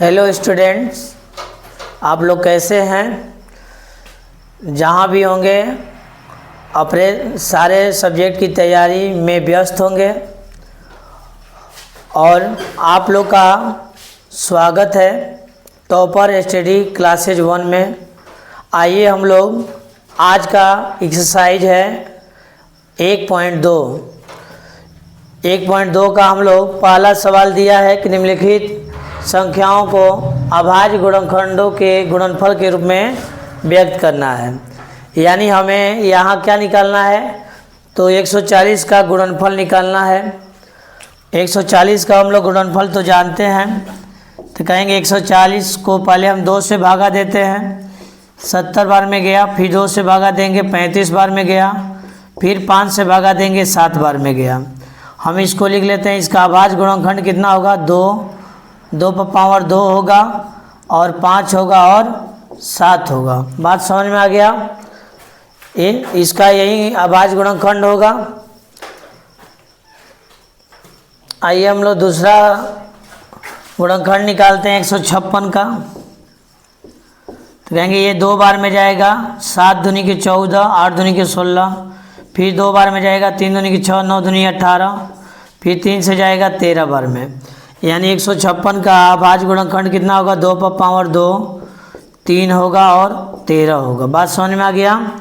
Hello students, आप लोग कैसे हैं? जहाँ भी होंगे अपने सारे सब्जेक्ट की तैयारी में व्यस्त होंगे और आप लोग का स्वागत है टॉपर स्टडी क्लासेज 1 में। आइए हम लोग आज का एक्सरसाइज है 1.2 का हम लोग पहला सवाल दिया है कि निम्नलिखित संख्याओं को अभाज्य गुणनखंडों के गुणनफल के रूप में व्यक्त करना है। यानी हमें यहाँ क्या निकालना है, तो 140 का गुणनफल निकालना है। 140 का हम लोग गुणनफल तो जानते हैं, तो कहेंगे 140 को पहले हम 2 से भागा देते हैं, 70 बार में गया, फिर 2 से भागा देंगे 35 बार में गया, फिर 5 से भागा देंगे 7 बार में गया। हम इसको लिख लेते हैं, इसका अभाज्य गुणनखंड कितना होगा, 2 पर पावर 2 होगा और 5 होगा और 7 होगा। बात समझ में आ गया? ये इसका यही अभाज्य गुणनखंड होगा। आइए हम लोग दूसरा गुणनखंड निकालते हैं 156 का। तो कहेंगे ये 2 बार में जाएगा, 7 दूनी के 14, 8 दूनी के 16, फिर 2 बार में जाएगा, 3 दूनी के 6, 9 दूनी 18, फिर 3 से जाएगा 13 बार में। यानी 156 का अभाज्य गुणनखंड कितना होगा, 2 पर पावर 2, 3 होगा और 13 होगा। बात समझ में आ गया?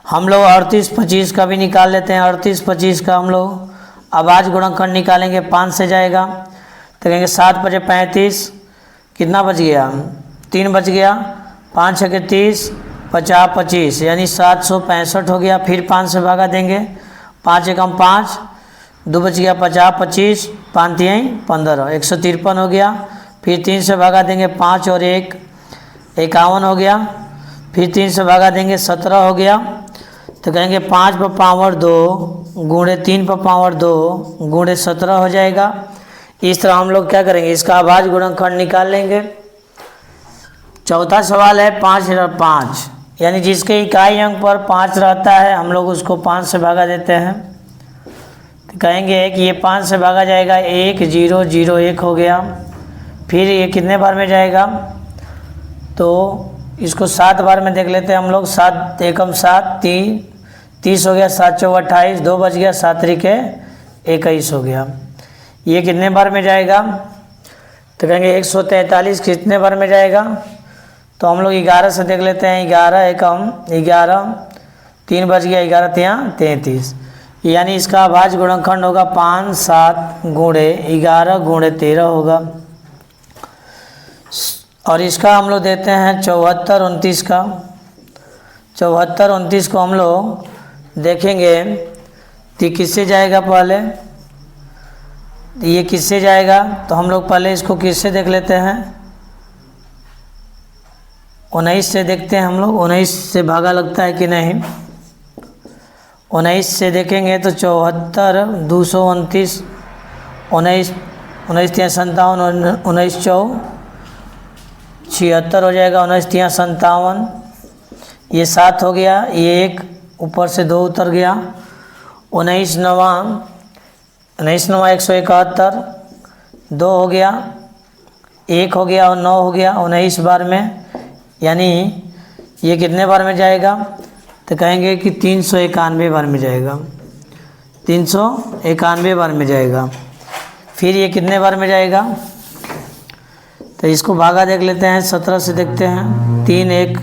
हम लोग 38-25 का भी निकाल लेते हैं। 38-25 का हम लोग अभाज्य गुणनखंड निकालेंगे, 5 से जाएगा, तो कहेंगे 7 × 35 कितना बच गया, 3 बच गया, 5 × 30 50 25 यानी 765 हो गया। फिर 5 से भागा देंगे, 5 × 5 2 बच गया, 50 25 5 3 15 153 हो गया। फिर 3 से भागा देंगे, 5 और 1 51 हो गया। फिर 3 से भागा देंगे, 17 हो गया। तो कहेंगे 5 पर पावर 2 गुणे 3 पर पावर 2 गुणे 17 हो जाएगा। इस तरह हम लोग क्या करेंगे, इसका अभाज्य गुणनखंड निकाल लेंगे। चौथा सवाल है 5 यानी जिसके इकाई अंक पर 5 रहता है हम लोग उसको 5 से भागा देते हैं। तो कहेंगे कि ये 5 से भागा जाएगा, 1 0 0 1 हो गया। फिर ये कितने बार में जाएगा, तो इसको 7 बार में देख लेते हैं हम लोग। 7 एकम 7 30 हो गया, 7 चौक 28, 2 बच गया, 7 त्रिके 21 हो गया। ये कितने बार में जाएगा, तो कहेंगे 143 कितने बार में जाएगा, तो हम लोग 11 से देख लेते हैं। 11 एकम 11, 3 बच गया, 11 3 33 यानी इसका अभाज्य गुणनखंड होगा 5 7 गुणे 11 गुणे 13 होगा। और इसका हम लोग देते हैं 74 29 का। 74 29 को हम लोग देखेंगे कि किससे जाएगा, पहले ये किससे जाएगा, तो हम लोग पहले इसको किससे देख लेते हैं, 19 से देखते हैं हम लोग। 19 से भागा लगता है कि नहीं, 19 से देखेंगे तो 74 229 19 19 3 57 19 4 76 हो जाएगा। 19 3 57 ये 7 हो गया, ये 1 ऊपर से 2 उतर गया। 19 9 171 2 हो गया, 1 हो गया और 9 हो गया 19 बार में। यानी ये कितने बार में जाएगा, तो कहेंगे कि 391 बार में जाएगा, 391 बार में जाएगा। फिर ये कितने बार में जाएगा, तो इसको भागा देख लेते हैं। 17 से देखते हैं, 3 1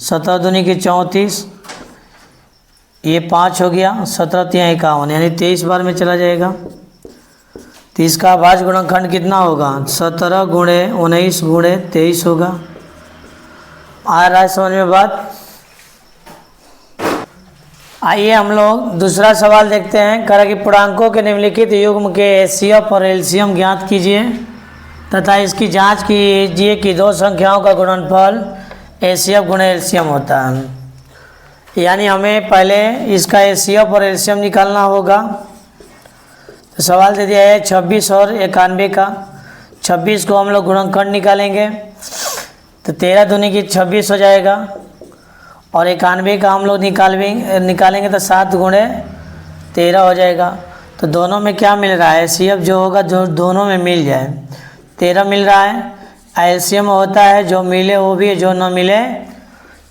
17 दूनी के 34, ये 5 हो गया, 17 3 51 यानी 23 बार में चला जाएगा। तो इसका अभाज्य गुणनखंड कितना होगा, 17 गुणे 19 गुणे 23 होगा। आ रहा है समझ में बात? आइए हम लोग दूसरा सवाल देखते हैं। करा कि पूर्णांकों के निम्नलिखित युग्म के एचसीएफ और एलसीएम ज्ञात कीजिए तथा इसकी जांच कीजिए कि 2 संख्याओं का गुणनफल एचसीएफ गुणे एलसीएम होता है। यानी हमें पहले इसका एचसीएफ और एलसीएम निकालना होगा। तो सवाल दे दिया है 26 और 91 का। 26 को हम लोग गुणनखंड निकालेंगे, तो 13 दूनी की 26 हो जाएगा और 91 का हम लोग निकालेंगे तो 7 गुणे 13 हो जाएगा। तो दोनों में क्या मिल रहा है, एचसीएफ जो होगा जो दोनों में मिल जाए, 13 मिल रहा है एलसीएम होता है, जो मिले वो भी है, जो न मिले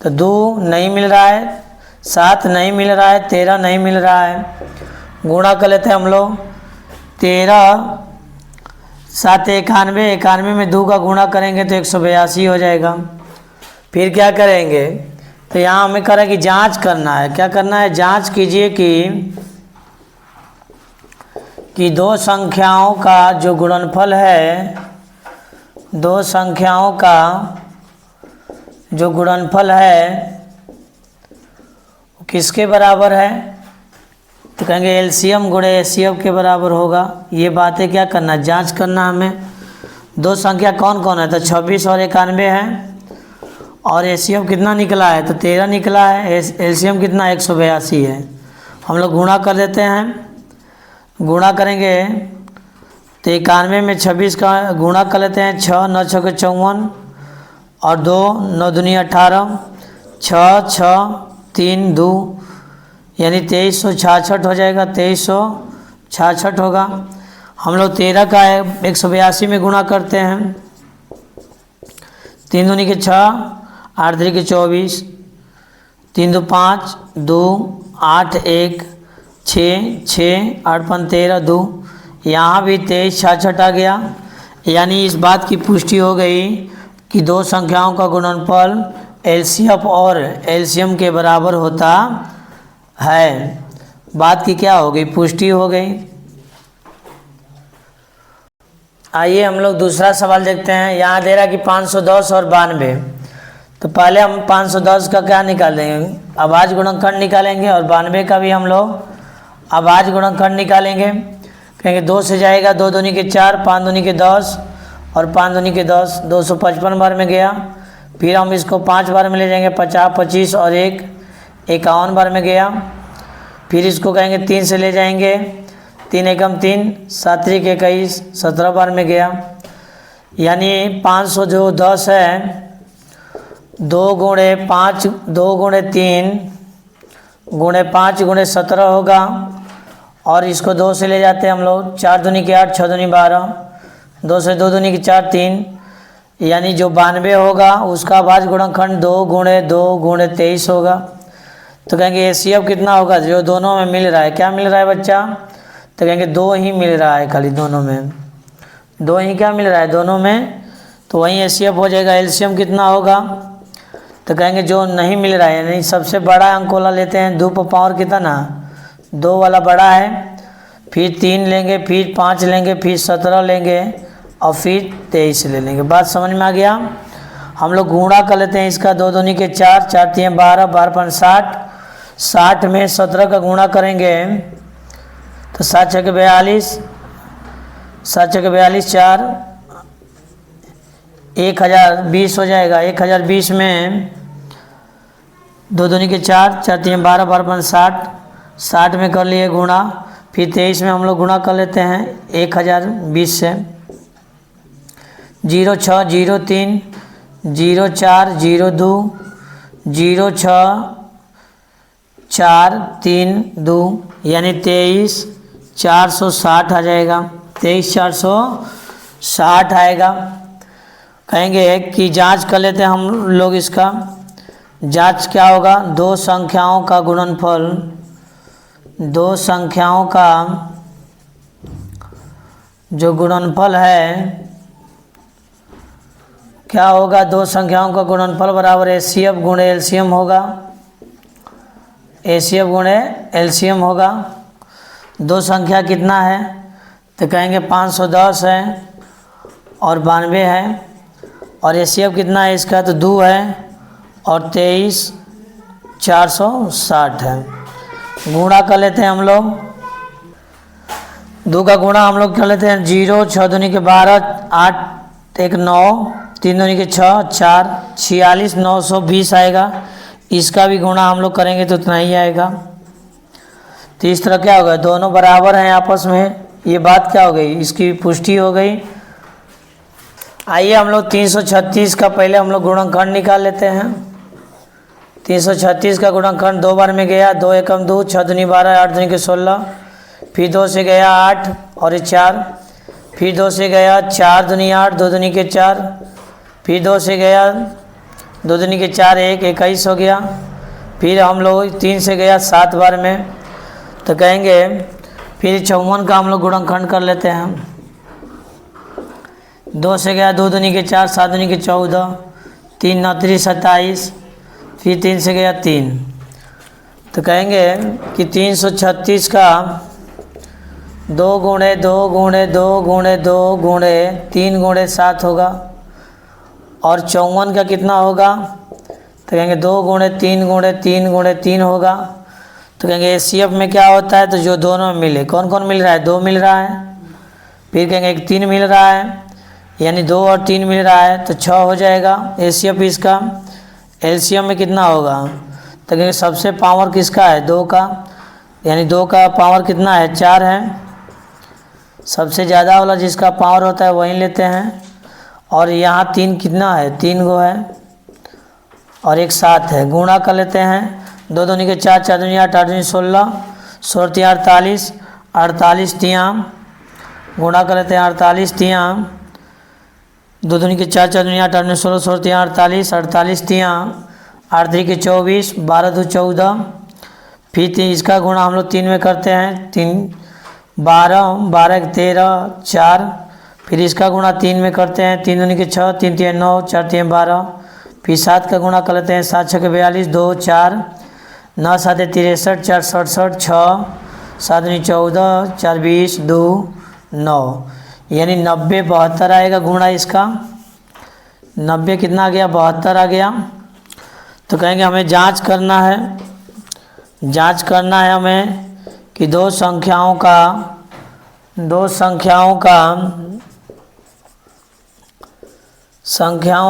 तो 2 नहीं मिल रहा है, 7 नहीं मिल रहा है, 13 नहीं मिल रहा है। गुणा कर लेते हैं हम लोग। 13 7 91, 91 में 2 का गुणा करेंगे तो 182 हो जाएगा। फिर क्या करेंगे, तो यहाँ हमें करें कि जांच करना है। क्या करना है, जांच कीजिए कि दो संख्याओं का जो गुणनफल है, दो संख्याओं का जो गुणनफल है वो किसके बराबर है। तो कहेंगे एलसीएम गुणे एचसीएफ के बराबर होगा। ये बातें क्या करना, जांच करना हमें। दो संख्या कौन कौन है, तो 26 और 91 है, और एचसीएफ कितना निकला है, तो 13 निकला है। एलसीएम कितना 182 है। हम लोग गुणा कर देते हैं। गुणा करेंगे तो 91 में 26 का गुणा कर लेते हैं। 6 9 6 54 और 2 9 दूनी 18, 6 6 3 2 यानी 2366 हो जाएगा। 2366 होगा। हम लोग 13 का 182 में गुणा करते हैं। 3 दूनी के 6, 8 3 के 24, 3 2 5 2 8 1 6 6 8 5 13 2, यहाँ भी 2366 आ गया। यानी इस बात की पुष्टि हो गई कि दो संख्याओं का गुणनफल एलसीएफ और एलसीएम के बराबर होता है। बात की क्या हो गई, पुष्टि हो गई। आइए हम लोग दूसरा सवाल देखते हैं। यहाँ दे रहा कि 510 और 92। तो पहले हम 510 का क्या निकालेंगे, अभाज्य गुणनखंड निकालेंगे, और 92 का भी हम लोग अभाज्य गुणनखंड निकालेंगे। कहेंगे 2 से जाएगा, 2 दूनी के 4, 5 दूनी के 10 और 5 दूनी के 10, 255 बार में गया। फिर हम इसको 5 बार में ले जाएंगे, 50 25 और 1 51 बार में गया। फिर इसको कहेंगे 3 से ले जाएंगे, 3 एकम 3, 7 त्रिक 21 17 बार में गया। यानी 510 है, 2 गुणे 5 2 गुणे 3 गुणे 5 गुणे 17 होगा। और इसको 2 से ले जाते हैं हम लोग, 4 दूनी के 8, 6 दूनी 12, 2 से 2 दूनी के 4 3, यानी जो 92 होगा उसका अभाज्य गुणनखंड 2 गुणे 2 गुणे 23 होगा। तो कहेंगे एचसीएफ कितना होगा, जो दोनों में मिल रहा है। क्या मिल रहा है बच्चा, तो कहेंगे 2 ही मिल रहा है, खाली दोनों में 2 ही क्या मिल रहा है, दोनों में। तो वहीं एचसीएफ हो जाएगा। एलसीएम कितना होगा, तो कहेंगे जो नहीं मिल रहा है, यानी सबसे बड़ा अंक वाला लेते हैं। 2 पर पावर कितना, 2 वाला बड़ा है। फिर 3 लेंगे, फिर 5 लेंगे, फिर 17 लेंगे और फिर 23 ले लेंगे। बात समझ में आ गया। हम लोग गुणा कर लेते हैं इसका। 2 दूनी के 4, 4 3 12, 12 5 60, 60 में 17 का गुणा करेंगे तो 7 6 42, 7 6 42 4 1020 हो जाएगा। 1020 में 2 दूनी के 4, 4 3 12, 12 5 60, 60 में कर लिए गुणा। फिर 23 में हम लोग गुणा कर लेते हैं 1020 से। 0 6 0 3 0 4 0 2 0 6 4 3 2, यानी 23 460 आ जाएगा। 23 460 आएगा। कहेंगे कि जांच कर लेते हैं हम लोग इसका। जांच क्या होगा, दो संख्याओं का गुणनफल, दो संख्याओं का जो गुणनफल है क्या होगा, दो संख्याओं का गुणनफल बराबर एचसीएफ गुणे एलसीएम होगा। एचसीएफ गुणे एलसीएम होगा। दो संख्या कितना है, तो कहेंगे 510 है और 92 है। और एचसीएफ कितना है इसका, तो 2 है और 23 460 है। गुणा कर लेते हैं हम लोग। 2 का गुणा हम लोग कर लेते हैं। 0 6 दूनी के 12, 8 1 9, 3 दूनी के 6 4, 46 920 आएगा। इसका भी गुणा हम लोग करेंगे तो उतना ही आएगा। तो इस तरह क्या होगा, दोनों बराबर हैं आपस में। ये बात क्या हो गई, इसकी पुष्टि हो गई। आइए हम लोग 336 का पहले हम लोग गुणनखंड निकाल लेते हैं। 336 का गुणनखंड 2 बार में गया। 2 एकम 2, 6 दूनी 12, 8 दूनी के 16, फिर 2 से गया 8 और 4, फिर 2 से गया 4 दूनी 8, 2 दूनी के 4, फिर 2 से गया 2 दूनी के 4 1 21 हो गया। फिर हम लोग 3 से गया 7 बार में, तो कहेंगे फिर 54 का हम लोग गुणनखंड कर लेते हैं। 2 से गया 2 दूनी के 4 7 दूनी के 14 3 9 3 27, फिर 3 से गया 3, तो कहेंगे कि 336 का 2 गुणे 2 गुणे 2 गुणे 2 गुणे 3 गुणे 7 होगा। और 54 का कितना होगा, तो कहेंगे 2 गुणे 3 गुणे 3 गुणे 3 होगा। तो कहेंगे एचसीएफ में क्या होता है, तो जो दोनों में मिले, कौन कौन मिल रहा है, 2 मिल रहा है, फिर कहेंगे एक 3 मिल रहा है, यानी 2 और 3 मिल रहा है, तो 6 हो जाएगा एचसीएफ इसका। एलसीएम में कितना होगा, तो कहेंगे सबसे पावर किसका है, 2 का, यानी 2 का पावर कितना है, 4 है। सबसे ज़्यादा वाला जिसका पावर होता है वही लेते हैं। और यहाँ 3 कितना है, 3 गो है, और एक 7 है, गुणा कर लेते हैं। 2 दूनी के 4 4 दूनी 8 8 दूनी 16 16 3 48 48 तियाम, गुणा कर लेते हैं 48 तियाम। 2 दूनी के 4 4 दूनी 8 8 दूनी 16 16 3 48 48 तियाम, 8 3 के 24 12 2 14, फिर इसका गुणा हम लोग 3 में करते हैं, 3 12 12 13 4, फिर इसका गुणा 3 में करते हैं, 3 दूनी के 6 3 3 9 4 3 12, फिर 7 का गुणा कर लेते हैं, 7 6 के 42 2 4 9 7 63 4 67 6 7 दूनी 14 4 20 2 9, यानी 90 72 आएगा गुणा इसका। 90 कितना आ गया, 72 आ गया। तो कहेंगे हमें जांच करना है, जांच करना है हमें कि दो संख्याओं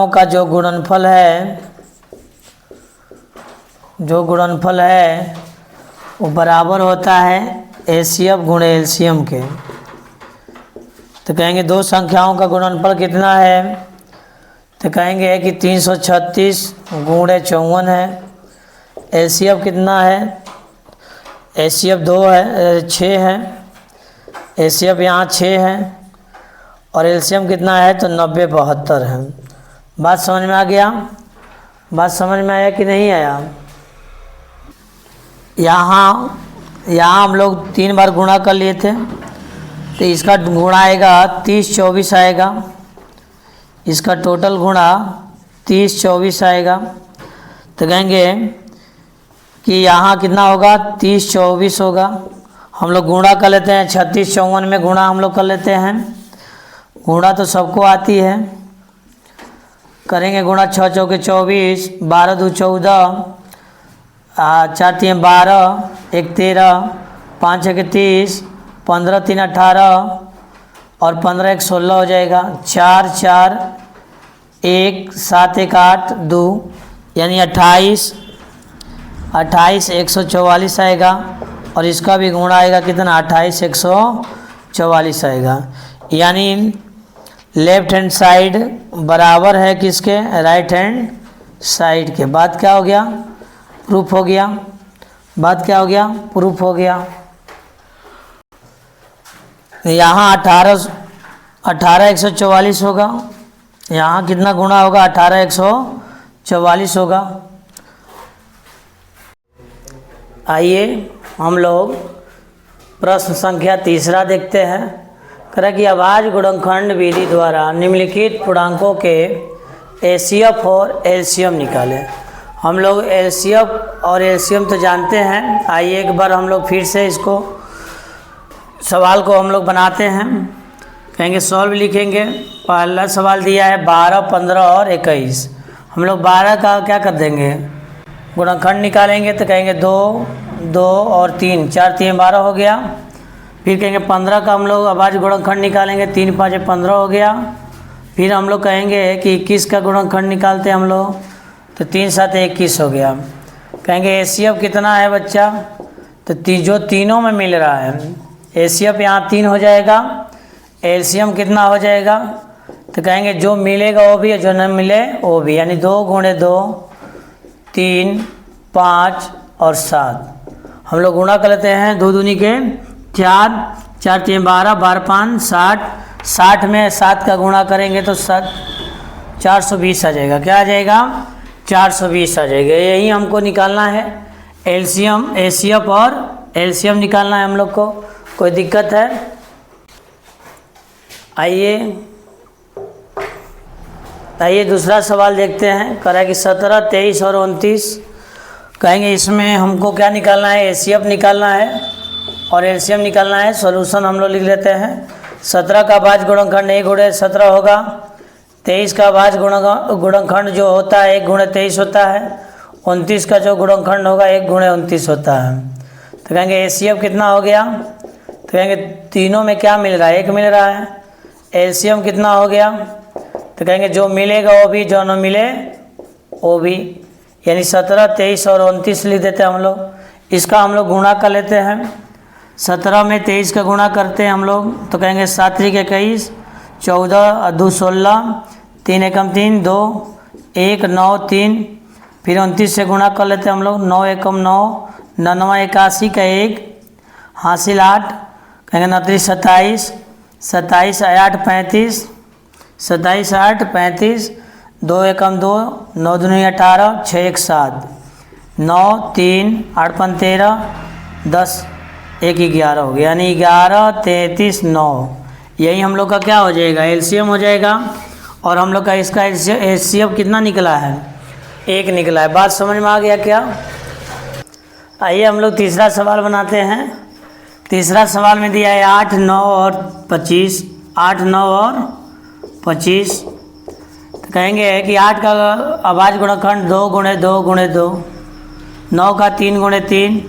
का जो गुणनफल है वो बराबर होता है एचसीएफ गुणे एलसीएम के। तो कहेंगे दो संख्याओं का गुणनफल कितना है, तो कहेंगे कि 336 गुणे 54 है। एचसीएफ कितना है, एचसीएफ 2 है, 6 है, एचसीएफ यहाँ 6 है, और एलसीएम कितना है, तो 90 72 है। बात समझ में आ गया, बात समझ में आया कि नहीं आया। यहाँ हम लोग 3 बार गुणा कर लिए थे, तो इसका गुणा आएगा 30 24 आएगा, इसका टोटल गुणा 30 24 आएगा। तो कहेंगे कि यहाँ कितना होगा, 30 24 होगा। हम लोग गुणा कर लेते हैं, 36 54 में गुणा हम लोग कर लेते हैं, गुणा तो सबको आती है, करेंगे गुणा 6 चौके 24 12 2 14 4 3 12 1 13 5 1 30 15 3 18 और 15 1 16 हो जाएगा। 4 4 1 7 1 8 2, यानी 28 144 आएगा, और इसका भी गुणा आएगा कितना, 28 144 आएगा। यानी लेफ्ट हैंड साइड बराबर है किसके, राइट हैंड साइड के। बात क्या हो गया, प्रूफ हो गया। बात क्या हो गया, प्रूफ हो गया। यहाँ 18 144 होगा, यहाँ कितना गुणा होगा, 18 144 होगा। आइए हम लोग प्रश्न संख्या 3 देखते हैं। कह कि अभाज्य गुणनखंड विधि द्वारा निम्नलिखित पूर्णांकों के एचसीएफ और एलसीएम निकालें। हम लोग एलसीएफ और एलसीएम तो जानते हैं, आइए एक बार हम लोग फिर से इसको सवाल को हम लोग बनाते हैं। कहेंगे सॉल्व लिखेंगे। पहला सवाल दिया है 12 15 और 21। हम लोग 12 का क्या कर देंगे, गुणनखंड निकालेंगे। तो कहेंगे 2 2 और 3 4 3 12 हो गया। फिर कहेंगे 15 का हम लोग अभाज्य गुणनखंड निकालेंगे, 3 5 15 हो गया। फिर हम लोग कहेंगे कि 21 का गुणनखंड निकालते हैं हम लोग, तो 3 7 21 हो गया। कहेंगे एचसीएफ कितना है बच्चा, तो जो तीनों में मिल रहा है, एचसीएफ यहाँ 3 हो जाएगा, एलसीएम कितना हो जाएगा, तो कहेंगे जो मिलेगा वो भी, जो न मिले वो भी, यानी 2 गुणे 2 3 5 और 7। हम लोग गुणा कर लेते हैं, 2 दूनी के 4 4 3 12 12 5 60, 60 में 7 का गुणा करेंगे तो 420 आ जाएगा। क्या आ जाएगा? 420 आ जाएगा। यही हमको निकालना है एलसीएम, एसीएफ और एलसीएम निकालना है हम लोग को। कोई दिक्कत है? आइए दूसरा सवाल देखते हैं। कह रहा है कि 17, 23 और 29 कहेंगे इसमें हमको क्या निकालना है? एसीएफ निकालना है और एलसीएम निकालना है। सॉल्यूशन हम लोग लिख लेते हैं। 17 का भाज्य गुणनखंड 1 गुणे 17 होगा। 23 का भाज्य गुणनखंड जो होता है 1 गुणे 23 होता है। 29 का जो गुणनखंड होगा 1 गुणे 29 होता है। तो कहेंगे एसीएफ कितना हो गया? तो कहेंगे तीनों में क्या मिल रहा है? 1 मिल रहा है। एलसीएम कितना हो गया? तो कहेंगे जो मिलेगा वो भी, जो न मिले वो भी, यानी 17, 23 और 29 लिख देते हैं हम लोग। इसका हम लोग गुणा कर लेते हैं। 17 में 23 का गुणा करते हैं हम लोग, तो कहेंगे 7 त्रिक 21, 14 और 2 16, 3 एकम 3, 2 1 9 3। फिर 29 से गुणा कर लेते हैं हम लोग। 9 एकम 9, 9 81 का 1 हासिल 8, कहेंगे 29 27, 27 8 35, 27 8 35, 2 एकम 2, 9 दूनी 18, 6 1 7, 9 3 8 5 13, 10 1 11 हो गया, यानी 11 33 9। यही हम लोग का क्या हो जाएगा? एलसीएम हो जाएगा। और हम लोग का इसका एचसीएफ कितना निकला है? 1 निकला है। बात समझ में आ गया क्या? आइए हम लोग तीसरा सवाल बनाते हैं। तीसरा सवाल में दिया है 8 9 और 25, 8 9 और 25। तो कहेंगे कि 8 का अभाज्य गुणनखंड 2 गुणे 2 गुणे 2, 9 का 3 गुणे 3,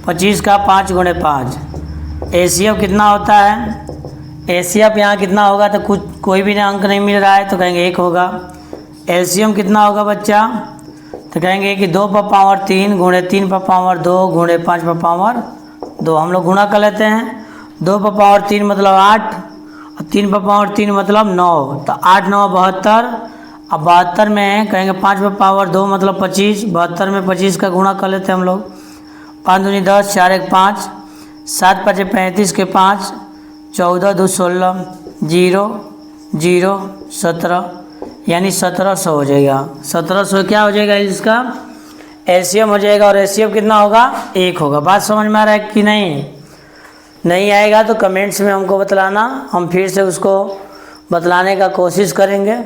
25 का 5 गुणे 5। एसीएफ कितना होता है? एसीएफ यहाँ कितना होगा? तो कुछ कोई भी अंक नहीं मिल रहा है, तो कहेंगे 1 होगा। एलसीएम कितना होगा बच्चा? तो कहेंगे कि 2 पर पावर 3 गुणे 3 पर पावर 2 गुणे 5 पर पावर 2। हम लोग गुणा कर लेते हैं। 2 पर पावर 3 मतलब 8 और 3 पर पावर 3 मतलब 9, तो 8 9 72। अब 72 में कहेंगे 5 पर पावर 2 मतलब 25, 72 में 25 का गुणा कर लेते हैं हम लोग। 5 दूनी 10, 4 1 5, 7 5 35 के 5, 14 2 16, 0 0 17, यानी 1700 हो जाएगा। 1700 क्या हो जाएगा? इसका एलसीएम हो जाएगा। और एचसीएफ कितना होगा? 1 होगा। बात समझ में आ रहा है कि नहीं? नहीं आएगा तो कमेंट्स में हमको बतलाना, हम फिर से उसको बतलाने का कोशिश करेंगे।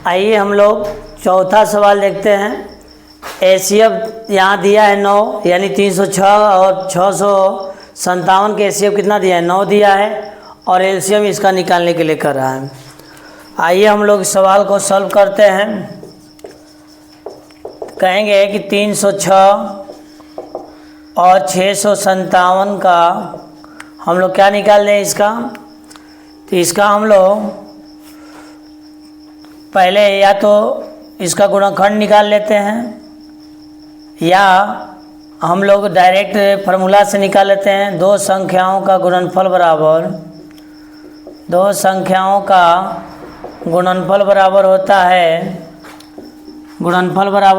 आइए हम लोग चौथा सवाल देखते हैं। एचसीएफ यहाँ दिया है 9, यानी 306 और 657 के एचसीएफ कितना दिया है? 9 दिया है। और एलसीएम इसका निकालने के लिए कर रहा है। आइए हम लोग इस सवाल को सॉल्व करते हैं। कहेंगे कि 306 और 657 का हम लोग क्या निकाल दें इसका? तो इसका हम लोग पहले या तो इसका गुणनखंड निकाल लेते हैं, या हम लोग डायरेक्ट फार्मूला से निकाल लेते हैं। 2 संख्याओं का गुणनफल बराबर, 2 संख्याओं का गुणनफल बराबर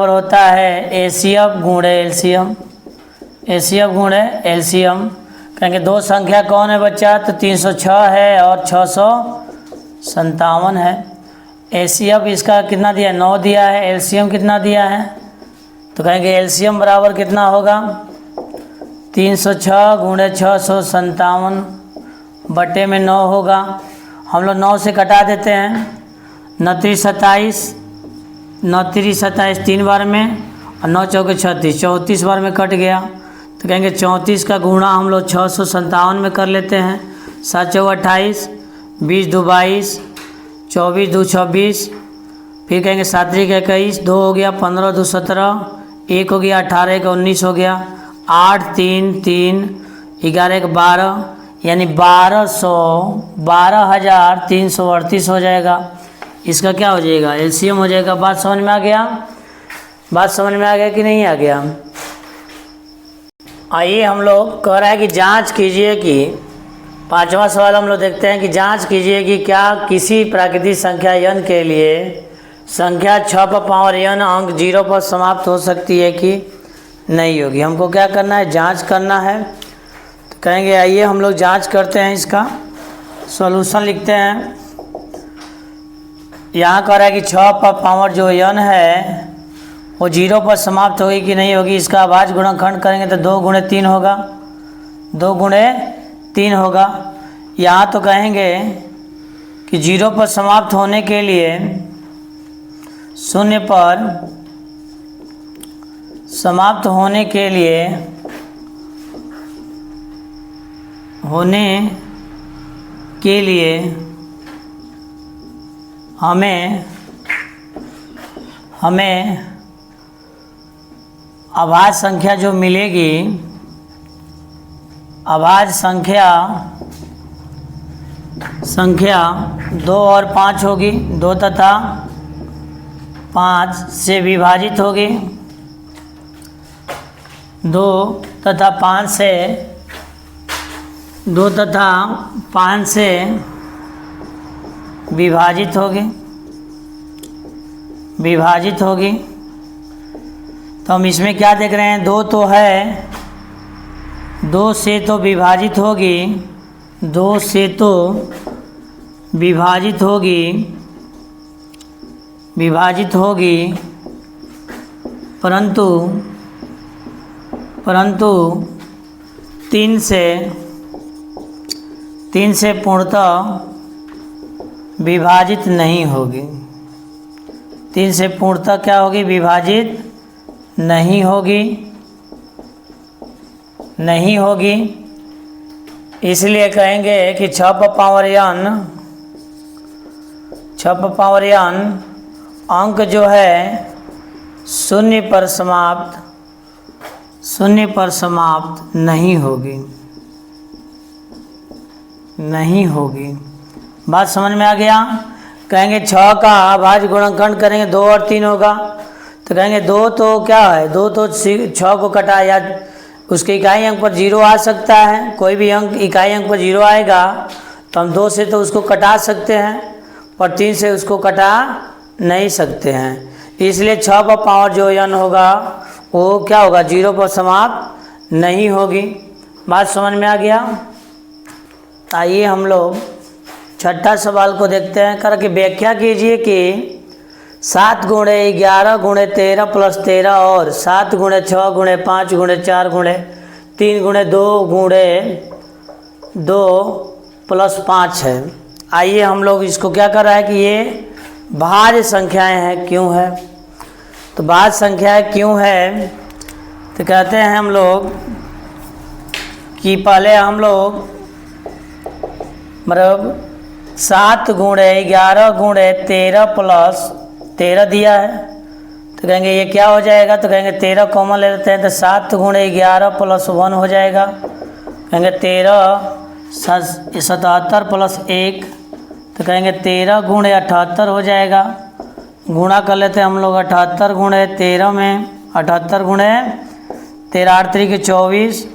होता है एसीएफ गुणे एलसीएम। एसीएफ गुणे एलसीएम। कहेंगे 2 संख्या कौन है बच्चा? तो 306 है और 657 है। एसीएफ इसका कितना दिया है? 9 दिया है। एलसीएम कितना दिया है? तो कहेंगे एलसीएम बराबर कितना होगा? 306 गुणे 657 बटे में 9 होगा। हम लोग 9 से कटा देते हैं। 9 3 27, 9 3 27 3 बार में, और 9 चौके 36, 34 बार में कट गया। तो कहेंगे 34 का गुणा हम लोग 657 में कर लेते हैं। 7 चौके 28, 20 2 22, 24 2 26। फिर कहेंगे 7 3 21, 2 हो गया, 15 2 17, 1 हो गया, 18 1 19 हो गया, 8 3 3, 11 1 12, यानी 12,338 हो जाएगा। इसका क्या हो जाएगा? एलसीएम हो जाएगा। बात समझ में आ गया? बात समझ में आ गया कि नहीं आ गया? आइए हम लोग कह रहा है कि जांच कीजिए कि 5वां सवाल हम लोग देखते हैं कि जांच कीजिए कि क्या किसी प्राकृतिक संख्या n के लिए संख्या 6 पर पावर n अंक 0 पर समाप्त हो सकती है कि नहीं होगी। हमको क्या करना है? जांच करना है। तो कहेंगे आइए हम लोग जांच करते हैं। इसका सॉल्यूशन लिखते हैं। यहाँ कह रहा है कि 6 पर पावर जो n है वो 0 पर समाप्त होगी कि नहीं होगी। इसका अभाज्य गुणनखंड करेंगे तो 2 गुणे 3 होगा, 2 गुणे 3 होगा। यहाँ तो कहेंगे कि 0 पर समाप्त होने के लिए, शून्य पर समाप्त होने के लिए हमें अभाज्य संख्या जो मिलेगी, अभाज्य संख्या 2 और 5 होगी। 2 तथा 5 से विभाजित होगी, 2 तथा 5 से विभाजित होगी। तो हम इसमें क्या देख रहे हैं, 2 तो है, 2 से तो विभाजित होगी, 2 से तो विभाजित होगी, परंतु 3 से पूर्णतः विभाजित नहीं होगी। 3 से पूर्णतः क्या होगी, विभाजित नहीं होगी। इसलिए कहेंगे कि 6 पर पावर n अंक जो है शून्य पर समाप्त नहीं होगी। बात समझ में आ गया। कहेंगे 6 का अभाज्य गुणनखंड करेंगे 2 और 3 होगा। तो कहेंगे 2 तो क्या है, 2 तो 6 को कटा, या उसके इकाई अंक पर 0 आ सकता है। कोई भी अंक इकाई अंक पर 0 आएगा तो हम 2 से तो उसको कटा सकते हैं, पर 3 से उसको कटा नहीं सकते हैं। इसलिए 6 पर पावर जो n होगा वो क्या होगा, 0 पर समाप्त नहीं होगी। बात समझ में आ गया। आइए हम लोग छठा सवाल को देखते हैं। करके व्याख्या कीजिए कि 7 गुणे 11 गुणे 13 प्लस 13 और 7 गुणे 6 गुणे 5 गुणे 4 गुणे 3 गुणे 2 प्लस 5 है। आइए हम लोग इसको क्या कर रहा है कि ये भाज्य संख्याएं हैं, क्यों है। तो भाज्य संख्याएं क्यों है, तो कहते हैं हम लोग कि पहले हम लोग मतलब 7 गुणे 11 गुणे 13 प्लस 13 दिया है। तो कहेंगे ये क्या हो जाएगा, तो कहेंगे 13 कॉमन ले लेते हैं, तो 7 गुणे 11 प्लस 1 हो जाएगा। कहेंगे 13 77 प्लस 1, तो कहेंगे 13 गुणे 78 हो जाएगा। गुणा कर लेते हैं हम लोग 78 गुणे 13 में, 78 गुणे 13 8 3 24,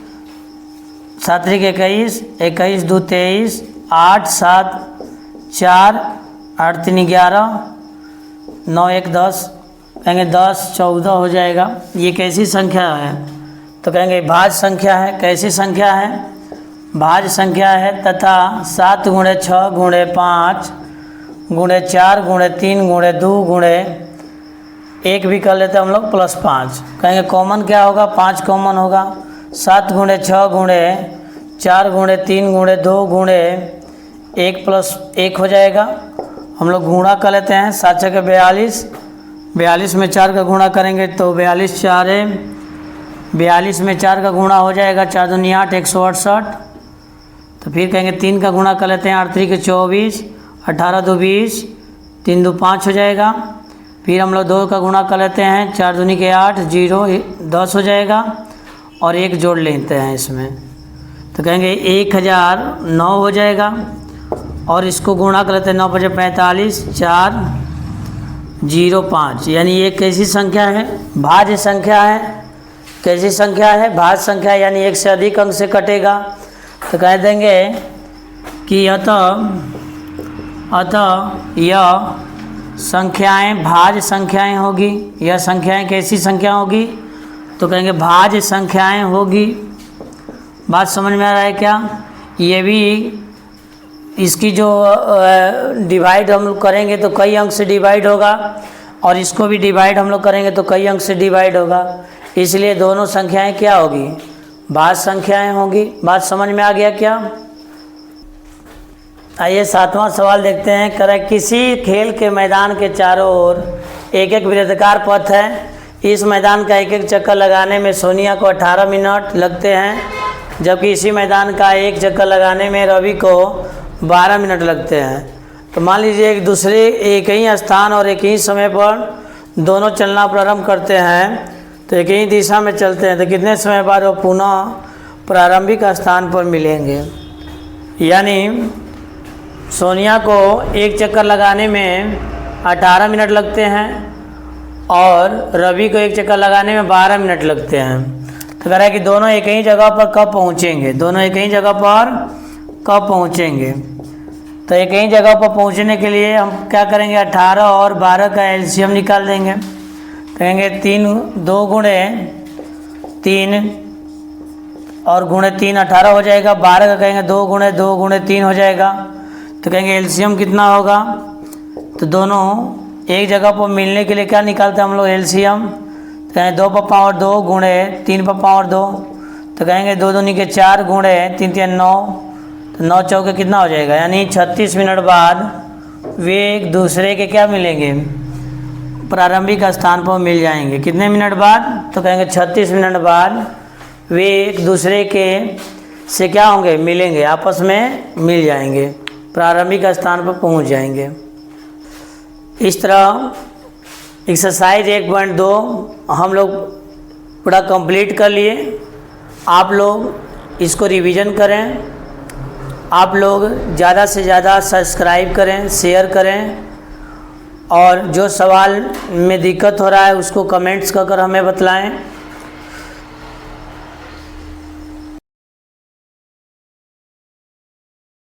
7 3 21, 21 2 23, 8 7 4, 8 3 11, 9 1 10, कहेंगे 10 14 हो जाएगा। ये कैसी संख्या है, तो कहेंगे भाज्य संख्या है। कैसी संख्या है, भाज्य संख्या है। तथा 7 गुणे 6 गुणे 5 गुणे 4 गुणे 3 गुणे 2 गुणे 1 भी कर लेते हैं हम लोग प्लस 5। कहेंगे कॉमन क्या होगा, 5 कॉमन होगा। 7 गुणे 6 गुणे 4 गुणे 3 गुणे 2 गुणे 1 प्लस 1 हो जाएगा। हम लोग गुणा कर लेते हैं। 7 6 42, 42 में 4 का गुणा करेंगे तो 42 4 है, 42 में 4 का गुणा हो जाएगा, 4 दूनी 8 168। तो फिर कहेंगे 3 का गुणा कर लेते हैं, 8 3 के 24, 18 2 20, 3 2 5 हो जाएगा। फिर हम लोग 2 का गुणा कर लेते हैं, 4 दूनी के 8 0 10 हो जाएगा, और 1 जोड़ लेते हैं इसमें, तो कहेंगे 1009 हो जाएगा। और इसको गुणा कर लेते हैं, 9 5 45 4 0 5, यानी ये कैसी संख्या है, भाज्य संख्या है। कैसी संख्या है, भाज्य संख्या, यानी 1 से अधिक अंक से कटेगा। तो कह देंगे कि अतः यह संख्याएं भाज्य संख्याएं होगी। यह संख्याएं कैसी संख्या होगी, तो कहेंगे भाज्य संख्याएं होगी। बात समझ में आ रहा है क्या। इसकी जो डिवाइड हम लोग करेंगे तो कई अंक से डिवाइड होगा, और इसको भी डिवाइड हम लोग करेंगे तो कई अंक से डिवाइड होगा। इसलिए दोनों संख्याएं क्या होगी, भाज्य संख्याएं होंगी। बात समझ में आ गया क्या? आइए 7वां सवाल देखते हैं। कह रहा है किसी खेल के मैदान के चारों ओर एक एक वृत्ताकार पथ है। इस मैदान का एक एक चक्कर लगाने में सोनिया को 18 मिनट लगते हैं, जबकि इसी मैदान का एक चक्कर लगाने में रवि को 12 मिनट लगते हैं। तो मान लीजिए एक ही स्थान और एक ही समय पर दोनों चलना प्रारंभ करते हैं, तो एक ही दिशा में चलते हैं, तो कितने समय बाद वो पुनः प्रारंभिक स्थान पर मिलेंगे। यानी सोनिया को एक चक्कर लगाने में 18 मिनट लगते हैं और रवि को एक चक्कर लगाने में 12 मिनट लगते हैं। तो कह रहा है कि दोनों एक ही जगह पर कब पहुंचेंगे, दोनों एक ही जगह पर कब पहुंचेंगे। तो एक ही जगह पर पहुंचने के लिए हम क्या करेंगे, 18 और 12 का एलसीएम निकाल देंगे। कहेंगे 2 गुणे 3 और गुणे 3 18 हो जाएगा। 12 का कहेंगे 2 गुणे 3 हो जाएगा। तो कहेंगे एलसीएम कितना होगा। तो दोनों एक जगह पर मिलने के लिए क्या निकालते हैं हम लोग, एलसीएम। तो कहेंगे 2 पर पावर 2 गुणे 3 पर पावर 2। तो कहेंगे 2 दूनी के 4 गुणे 3 3 9। तो 9 चौके कितना हो जाएगा, यानी 36 मिनट बाद वे एक दूसरे के क्या मिलेंगे, प्रारंभिक स्थान पर मिल जाएंगे। कितने मिनट बाद, तो कहेंगे 36 मिनट बाद वे एक दूसरे के से क्या होंगे, मिलेंगे, आपस में मिल जाएंगे, प्रारंभिक स्थान पर पहुंच जाएंगे। इस तरह एक्सरसाइज 1.2 हम लोग पूरा कंप्लीट कर लिए। आप लोग इसको रिवीजन करें, आप लोग ज़्यादा से ज़्यादा सब्सक्राइब करें, शेयर करें, और जो सवाल में दिक्कत हो रहा है उसको कमेंट्स कर हमें बतलाएं।